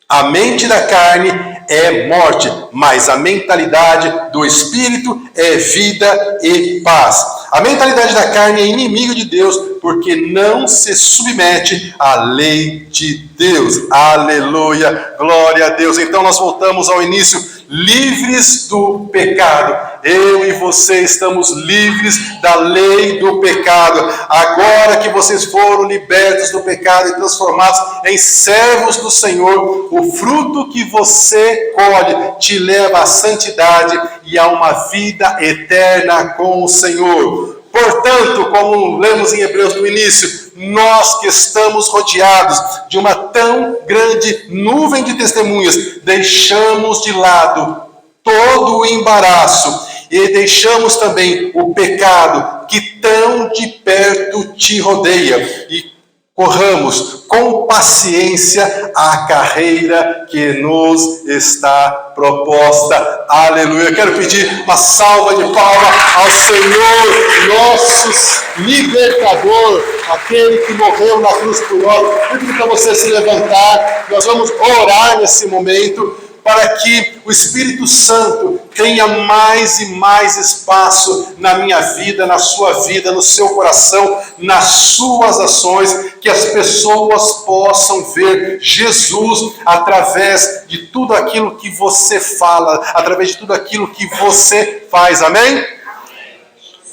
A mente da carne é morte, mas a mentalidade do Espírito é vida e paz. A mentalidade da carne é inimigo de Deus, porque não se submete à lei de Deus. Aleluia, glória a Deus. Então nós voltamos ao início, livres do pecado. Eu e você estamos livres da lei do pecado. Agora que vocês foram libertos do pecado e transformados em servos do Senhor, o fruto que você colhe te leva à santidade e a uma vida eterna com o Senhor. Portanto, como lemos em Hebreus no início, nós que estamos rodeados de uma tão grande nuvem de testemunhas, deixamos de lado todo o embaraço e deixamos também o pecado que tão de perto te rodeia e corramos com paciência a carreira que nos está proposta. Aleluia. Quero pedir uma salva de palmas ao Senhor, nosso libertador, aquele que morreu na cruz por nós. Eu pedi para você se levantar. Nós vamos orar nesse momento para que o Espírito Santo tenha mais e mais espaço na minha vida, na sua vida, no seu coração, nas suas ações, que as pessoas possam ver Jesus através de tudo aquilo que você fala, através de tudo aquilo que você faz. Amém?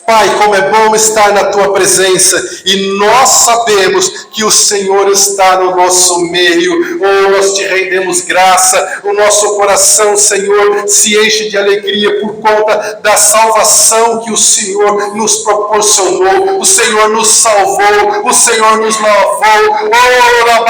Pai, como é bom estar na Tua presença, e nós sabemos que o Senhor está no nosso meio. Oh, nós te rendemos graça, o nosso coração, Senhor, se enche de alegria por conta da salvação que o Senhor nos proporcionou. O Senhor nos salvou, o Senhor nos lavou. Oh,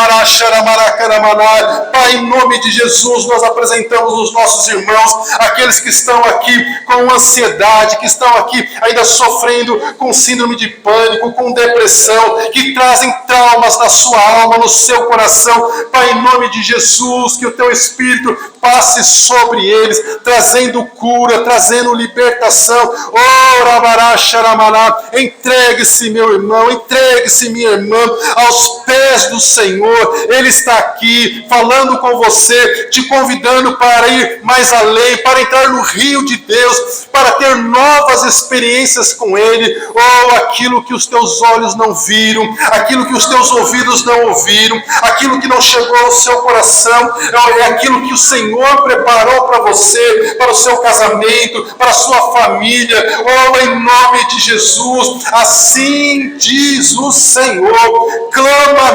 Pai, em nome de Jesus, nós apresentamos os nossos irmãos, aqueles que estão aqui com ansiedade, que estão aqui ainda sofrendo sofrendo com síndrome de pânico, com depressão, que trazem traumas na sua alma, no seu coração. Pai, em nome de Jesus, que o teu Espírito passe sobre eles, trazendo cura, trazendo libertação. Oh, Rabará, Xaramará, entregue-se, meu irmão, entregue-se, minha irmã, aos pés do Senhor. Ele está aqui falando com você, te convidando para ir mais além, para entrar no rio de Deus, para ter novas experiências com Ele. Oh, aquilo que os teus olhos não viram, aquilo que os teus ouvidos não ouviram, aquilo que não chegou ao seu coração, é aquilo que o Senhor preparou para você, para o seu casamento, para a sua família. Oh, em nome de Jesus, assim diz o Senhor: clama a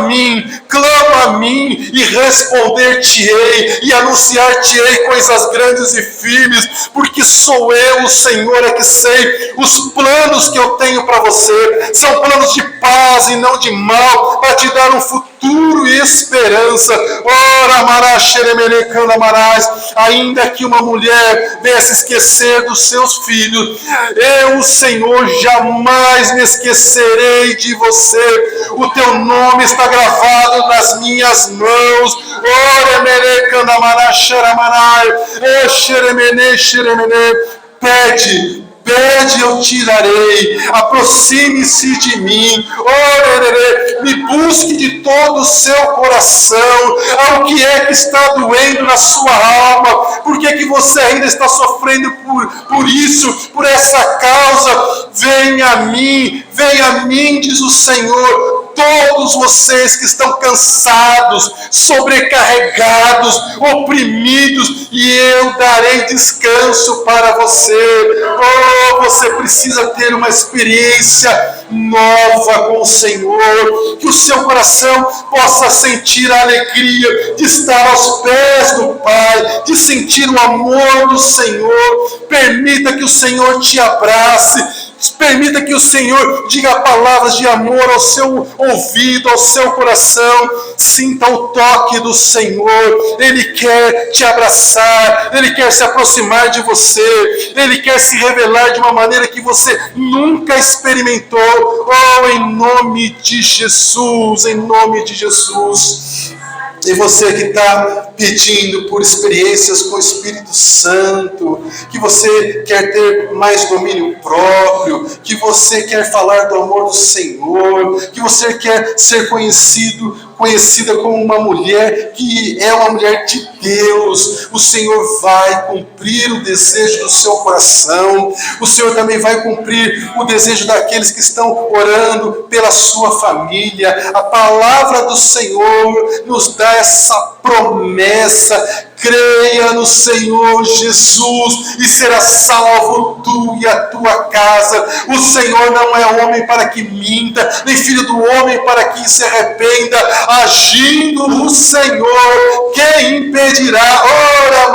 mim e responder-te-ei, e anunciar-te-ei coisas grandes e firmes, porque sou eu, o Senhor, é que sei os planos que eu tenho para você. São planos de paz e não de mal, para te dar um futuro e esperança. Ora, Mará, Xeremene, Candamarás, ainda que uma mulher venha se esquecer dos seus filhos, eu, o Senhor, jamais me esquecerei de você. O teu nome está gravado nas minhas mãos. Ora, Mere, Candamará, Xeramanai, Xeremene, Xeremene, pede, eu te darei, aproxime-se de mim, me busque de todo o seu coração, ao que é que está doendo na sua alma, por que você ainda está sofrendo por isso, por essa causa. Venha a mim, diz o Senhor, todos vocês que estão cansados, sobrecarregados, oprimidos, e eu darei descanso para você. Oh, você precisa ter uma experiência nova com o Senhor, que o seu coração possa sentir a alegria de estar aos pés do Pai, de sentir o amor do Senhor. Permita que o Senhor te abrace, permita que o Senhor diga palavras de amor ao seu ouvido, ao seu coração. Sinta o toque do Senhor. Ele quer te abraçar, Ele quer se aproximar de você, Ele quer se revelar de uma maneira que você nunca experimentou. Oh, em nome de Jesus, em nome de Jesus. E você que está pedindo por experiências com o Espírito Santo, que você quer ter mais domínio próprio, que você quer falar do amor do Senhor, que você quer ser conhecida como uma mulher que é uma mulher de Deus, o Senhor vai cumprir o desejo do seu coração. O Senhor também vai cumprir o desejo daqueles que estão orando pela sua família. A palavra do Senhor nos dá essa promessa: creia no Senhor Jesus e será salvo tu e a tua casa. O Senhor não é homem para que minta, nem filho do homem para que se arrependa. Agindo o Senhor, quem impedirá? Ora,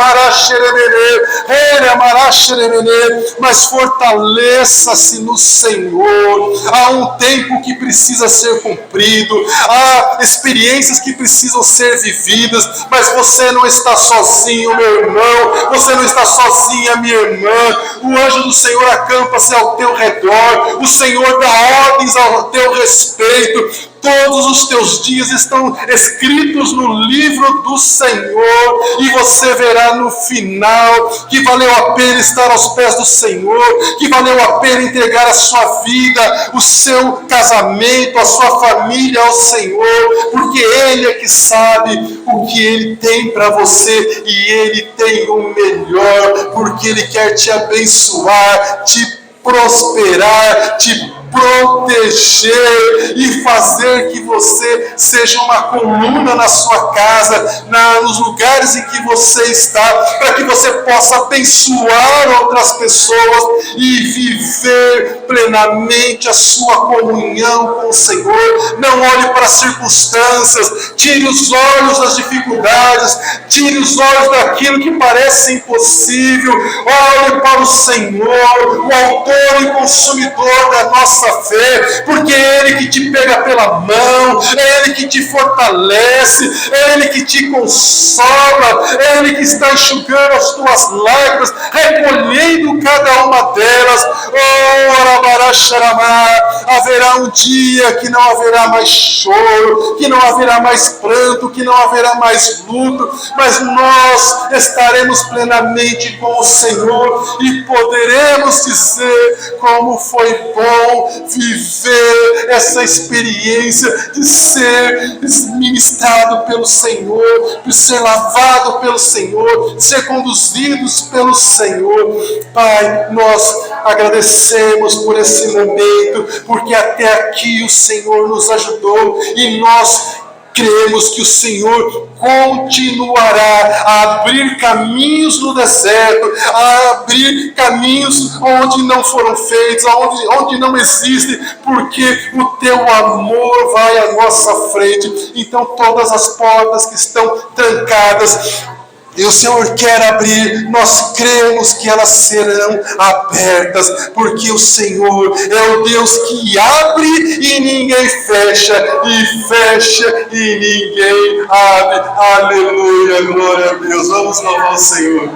mas fortaleça-se no Senhor. Há um tempo que precisa ser cumprido, há experiências que precisam ser vividas, mas você não está sozinho, meu irmão, você não está sozinha, minha irmã. O anjo do Senhor acampa-se ao teu redor, o Senhor dá ordens ao teu respeito. Todos os teus dias estão escritos no livro do Senhor, e você verá no final que valeu a pena estar aos pés do Senhor, que valeu a pena entregar a sua vida, o seu casamento, a sua família ao Senhor, porque Ele é que sabe o que Ele tem para você, e Ele tem o melhor, porque Ele quer te abençoar, te prosperar, te proteger e fazer que você seja uma coluna na sua casa, nos lugares em que você está, para que você possa abençoar outras pessoas e viver plenamente a sua comunhão com o Senhor. Não olhe para as circunstâncias, tire os olhos das dificuldades, tire os olhos daquilo que parece impossível. Olhe para o Senhor, o autor e consumidor da nossa nossa fé, porque é Ele que te pega pela mão, é Ele que te fortalece, é Ele que te consola, é Ele que está enxugando as tuas lágrimas, recolhendo cada uma delas. Oh, Arabaracharama, haverá um dia que não haverá mais choro, que não haverá mais pranto, que não haverá mais luto, mas nós estaremos plenamente com o Senhor e poderemos dizer como foi bom viver essa experiência de ser ministrado pelo Senhor, de ser lavado pelo Senhor, de ser conduzidos pelo Senhor. Pai, nós agradecemos por esse momento, porque até aqui o Senhor nos ajudou e nós cremos que o Senhor continuará a abrir caminhos no deserto, a abrir caminhos onde não foram feitos, onde não existem, porque o teu amor vai à nossa frente. Então todas as portas que estão trancadas, e o Senhor quer abrir, nós cremos que elas serão abertas, porque o Senhor é o Deus que abre e ninguém fecha, e fecha e ninguém abre. Aleluia, glória a Deus. Vamos louvar o Senhor.